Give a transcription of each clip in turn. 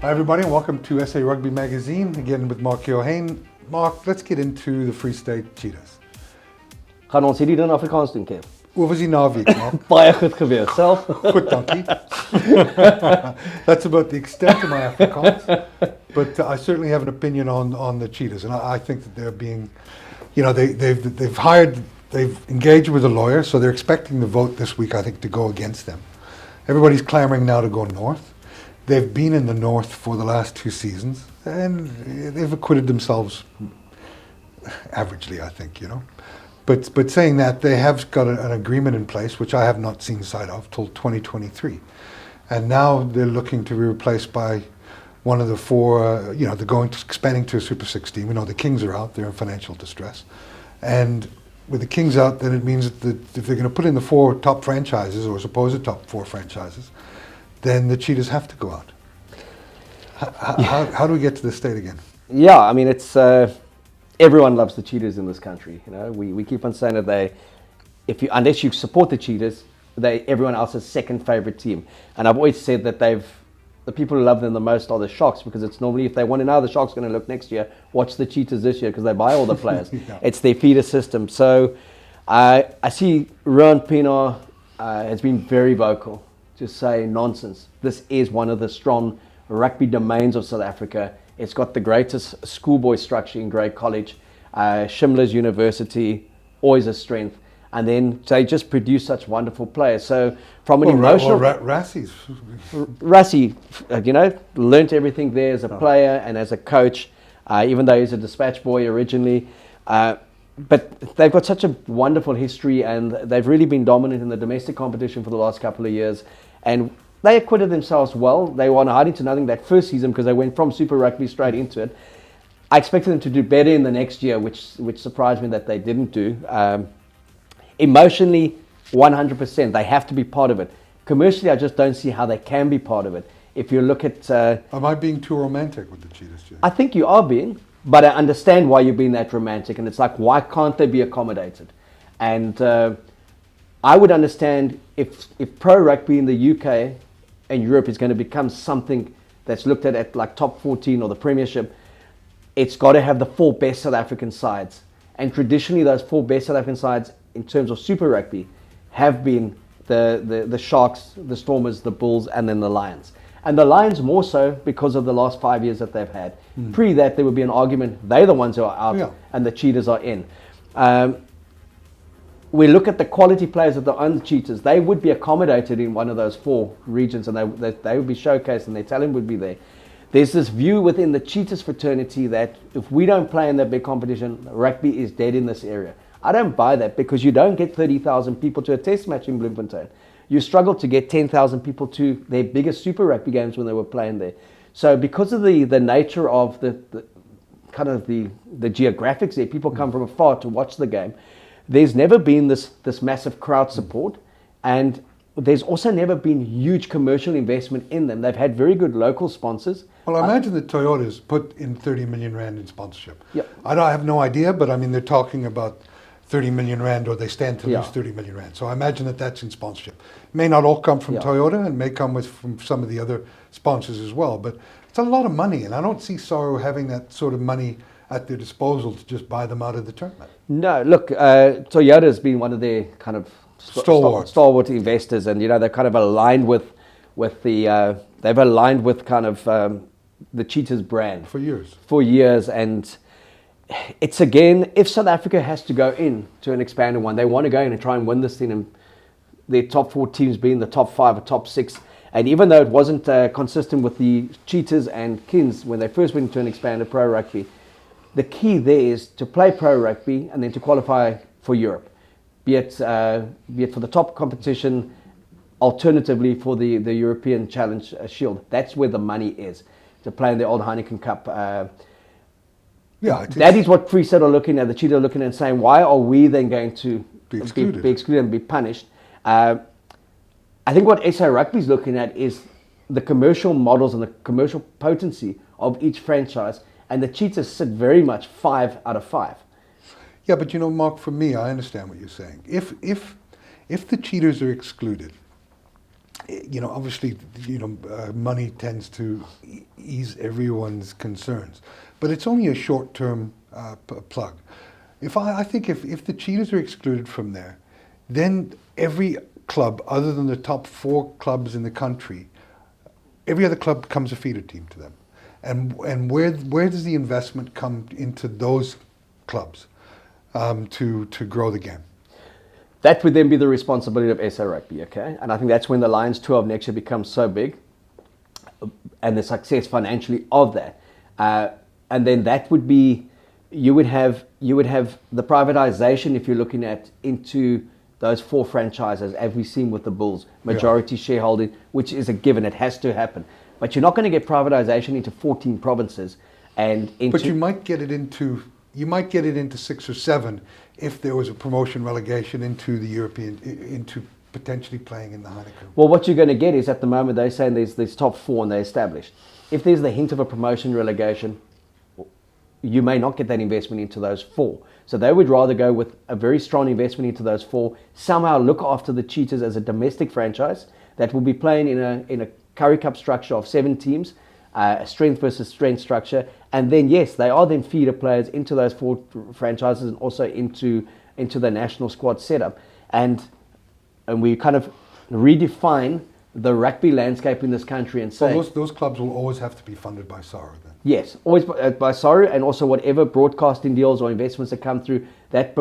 Hi everybody and welcome to SA Rugby Magazine, again with Mark Keohane. Mark, let's get into the Free State Cheetahs. Gaan ons hierdie dan Afrikaans doen, Kev? Hoe was die naweek, Mark? Baie goed gewees, self. Goed, dankie. That's about the extent of my Afrikaans. But I certainly have an opinion on the Cheetahs, and I think that they're being, you know, they've engaged with a lawyer, so they're expecting the vote this week, I think, to go against them. Everybody's clamoring now to go north. They've been in the north for the last 2 seasons, and they've acquitted themselves averagely, I think, you know. But saying that, they have got an agreement in place, which I have not seen sight of, till 2023. And now they're looking to be replaced by one of the 4, you know, they're expanding to a Super 16. We know the Kings are out, they're in financial distress. And with the Kings out, then it means that if they're going to put in the 4 top franchises, or supposed top 4 franchises, then the Cheetahs have to go out. How do we get to this state again? Yeah, I mean, it's everyone loves the Cheetahs in this country. You know, we keep on saying that unless you support the Cheetahs, everyone else's second favorite team. And I've always said that the people who love them the most are the Sharks, because it's normally, if they want to know how the Sharks are going to look next year, watch the Cheetahs this year, because they buy all the players. Yeah. It's their feeder system. So I see Ruan Pienaar has been very vocal to say nonsense. This is one of the strong rugby domains of South Africa. It's got the greatest schoolboy structure in Grey College. Shimla's University, always a strength. And then they just produce such wonderful players. So from an emotional... Rassie, you know, learnt everything there as a player and as a coach, even though he's a dispatch boy originally. But they've got such a wonderful history, and they've really been dominant in the domestic competition for the last couple of years. And they acquitted themselves well. They won hiding to nothing that first season because they went from Super Rugby straight into it. I expected them to do better in the next year, which surprised me that they didn't do. Emotionally, 100%. They have to be part of it. Commercially, I just don't see how they can be part of it. If you look at... Am I being too romantic with the Cheetahs, Jay? I think you are being, but I understand why you're being that romantic. And it's like, why can't they be accommodated? And I would understand if pro rugby in the UK and Europe is going to become something that's looked at like top 14 or the Premiership, it's got to have the 4 best South African sides. And traditionally, those 4 best South African sides in terms of Super Rugby have been the Sharks, the Stormers, the Bulls, and then the Lions. And the Lions more so because of the last 5 years that they've had. Pre that, there would be an argument, they're the ones who are out and the Cheetahs are in. We look at the quality players that are on the Cheetahs, they would be accommodated in one of those 4 regions, and they would be showcased and their talent would be there. There's this view within the Cheetahs fraternity that if we don't play in that big competition, rugby is dead in this area. I don't buy that, because you don't get 30,000 people to a test match in Bloemfontein. You struggle to get 10,000 people to their biggest Super Rugby games when they were playing there. So because of the nature of the kind of the geographics there, people come from afar to watch the game. There's never been this massive crowd support, and there's also never been huge commercial investment in them. They've had very good local sponsors. Well, I imagine that Toyota's put in 30 million rand in sponsorship. Yep. I have no idea, but I mean, they're talking about 30 million rand, or they stand to lose 30 million rand. So I imagine that that's in sponsorship. It may not all come from Toyota, and may come from some of the other sponsors as well, but it's a lot of money, and I don't see SARu having that sort of money at their disposal to just buy them out of the tournament. No, look, Toyota has been one of their kind of stalwart investors, and you know, they're kind of aligned with they've aligned with kind of the Cheetahs brand for years, and it's again, if South Africa has to go in to an expanded one, they want to go in and try and win this thing, and their top 4 teams being the top 5 or top 6. And even though it wasn't consistent with the Cheetahs and Kings when they first went into an expanded pro rugby, the key there is to play pro rugby and then to qualify for Europe, be it for the top competition, alternatively for the European Challenge Shield. That's where the money is, to play in the old Heineken Cup. That is what Free State are looking at, the Cheetah are looking at and saying, why are we then going to be excluded and be punished? I think what SA Rugby is looking at is the commercial models and the commercial potency of each franchise, and the Cheetahs sit very much 5 out of 5. Yeah, but you know, Mark, for me, I understand what you're saying. If the Cheetahs are excluded, obviously, money tends to ease everyone's concerns, but it's only a short-term plug. I think if the Cheetahs are excluded from there, then every club other than the top 4 clubs in the country, every other club becomes a feeder team to them. And where does the investment come into those clubs to grow the game? That would then be the responsibility of SA Rugby, okay? And I think that's when the Lions tour of next year becomes so big, and the success financially of that. And then that would be, you would have the privatization, if you're looking at into those 4 franchises, as we've seen with the Bulls, majority shareholding, which is a given, it has to happen. But you're not going to get privatization into 14 provinces and into... But you might get it into 6 or 7 if there was a promotion relegation into the European, into potentially playing in the Heineken. Well, what you're going to get is, at the moment, they're saying there's top 4 and they're established. If there's the hint of a promotion relegation, you may not get that investment into those 4. So they would rather go with a very strong investment into those 4, somehow look after the Cheetahs as a domestic franchise that will be playing in a Currie Cup structure of 7 teams, a strength versus strength structure, and then yes, they are then feeder players into those 4 franchises and also into the national squad setup, and we kind of redefine the rugby landscape in this country and say... So those clubs will always have to be funded by SARu then? Yes, always by SARu, and also whatever broadcasting deals or investments that come through, that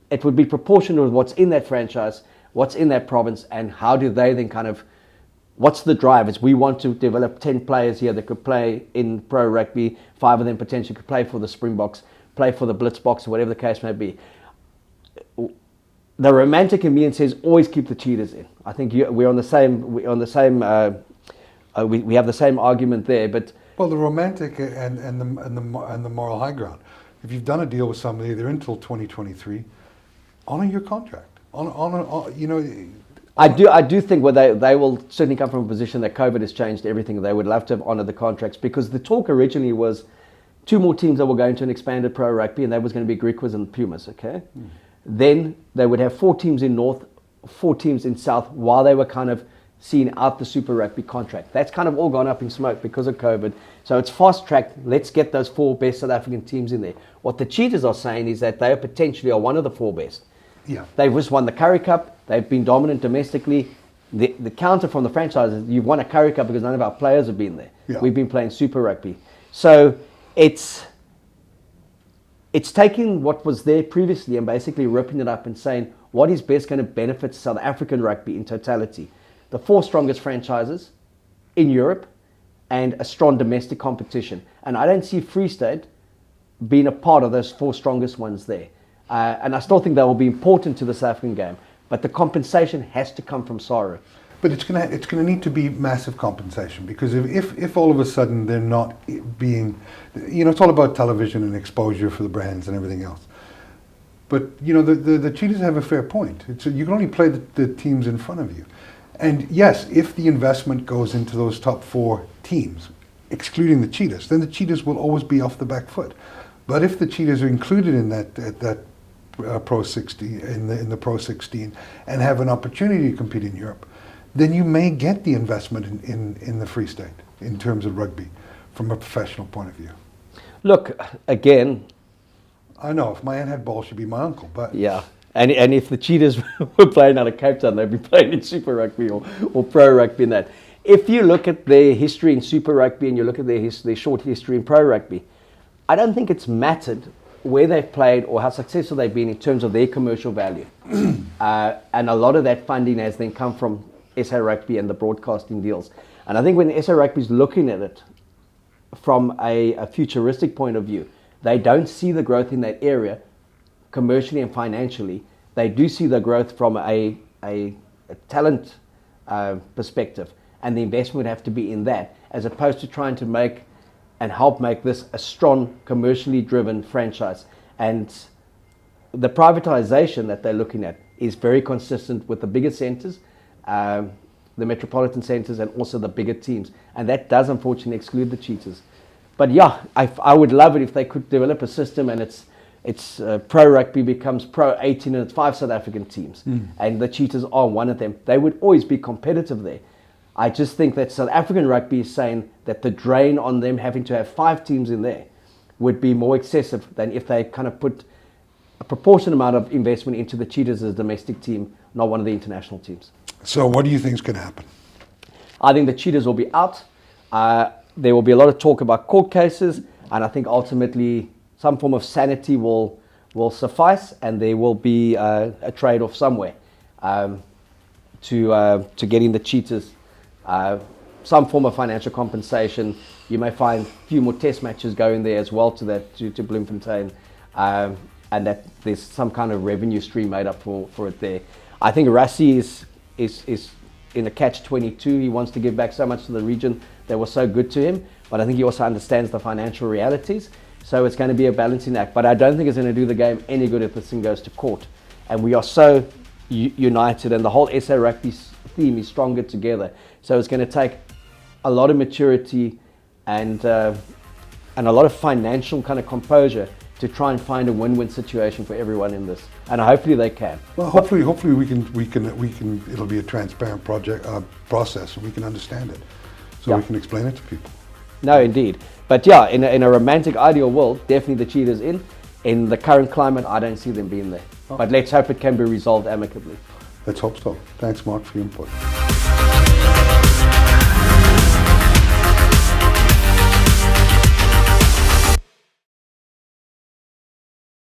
it would be proportional with what's in that franchise, what's in that province, and how do they then kind of... What's the drive? Is we want to develop 10 players here that could play in pro rugby, 5 of them potentially could play for the Springboks, play for the Blitzboks, or whatever the case may be. The romantic in me says always keep the Cheetahs in. I think we're on the same. We have the same argument there. But well, the romantic and the moral high ground. If you've done a deal with somebody, they're until 2023. Honor your contract. I do think they will certainly come from a position that COVID has changed everything. They would love to have honoured the contracts, because the talk originally was 2 more teams that were going to an expanded pro rugby, and that was going to be Griquas and Pumas, okay? Then they would have 4 teams in North, 4 teams in South, while they were kind of seeing out the Super Rugby contract. That's kind of all gone up in smoke because of COVID. So it's fast-tracked. Let's get those 4 best South African teams in there. What the Cheetahs are saying is that they potentially are one of the 4 best. Yeah. They've just won the Currie Cup. They've been dominant domestically. The counter from the franchise is you've won a Currie Cup because none of our players have been there. Yeah. We've been playing Super Rugby. So it's taking what was there previously and basically ripping it up and saying what is best going to benefit South African rugby in totality. The 4 strongest franchises in Europe and a strong domestic competition. And I don't see Free State being a part of those 4 strongest ones there. And I still think that will be important to the South African game. But the compensation has to come from SARu. But it's gonna need to be massive compensation, because if all of a sudden they're not being, it's all about television and exposure for the brands and everything else. But the Cheetahs have a fair point. You can only play the teams in front of you. And yes, if the investment goes into those top 4 teams, excluding the Cheetahs, then the Cheetahs will always be off the back foot. But if the Cheetahs are included in that Pro 16 in the Pro 16 and have an opportunity to compete in Europe, then you may get the investment in the Free State in terms of rugby from a professional point of view. Look, again, I know if my aunt had balls, she'd be my uncle. But yeah. And if the Cheetahs were playing out of Cape Town, they'd be playing in Super Rugby or Pro Rugby and that. If you look at their history in Super Rugby and you look at their short history in Pro Rugby, I don't think it's mattered where they've played or how successful they've been in terms of their commercial value. And a lot of that funding has then come from SA Rugby and the broadcasting deals. And I think when SA Rugby is looking at it from a futuristic point of view, they don't see the growth in that area commercially and financially. They do see the growth from a talent perspective, and the investment would have to be in that, as opposed to trying to make and help make this a strong commercially driven franchise. And the privatization that they're looking at is very consistent with the bigger centers, the metropolitan centers, and also the bigger teams. And that does unfortunately exclude the Cheetahs. But yeah, I would love it if they could develop a system, and it's pro rugby becomes pro 18 and it's 5 South African teams, and the Cheetahs are one of them. They would always be competitive there. I just think that South African rugby is saying that the drain on them having to have 5 teams in there would be more excessive than if they kind of put a proportionate amount of investment into the Cheetahs as a domestic team, not one of the international teams. So what do you think is going to happen? I think the Cheetahs will be out. There will be a lot of talk about court cases, and I think ultimately some form of sanity will suffice, and there will be a trade-off somewhere to getting the Cheetahs some form of financial compensation. You may find a few more test matches going there as well to Bloemfontein, and that there's some kind of revenue stream made up for it there. I think Rassie is in a catch-22. He wants to give back so much to the region that was so good to him, but I think he also understands the financial realities. So it's going to be a balancing act, but I don't think it's going to do the game any good if this thing goes to court. And we are so united, and the whole SA Rugby theme is stronger together. So it's going to take a lot of maturity and a lot of financial kind of composure to try and find a win-win situation for everyone in this, and hopefully they can. Well, hopefully we can. It'll be a transparent process, and we can understand it, so we can explain it to people. No, indeed. But yeah, in a romantic, ideal world, definitely the Cheetahs in. In the current climate, I don't see them being there. But let's hope it can be resolved amicably. Let's hope so. Thanks, Mark, for your input.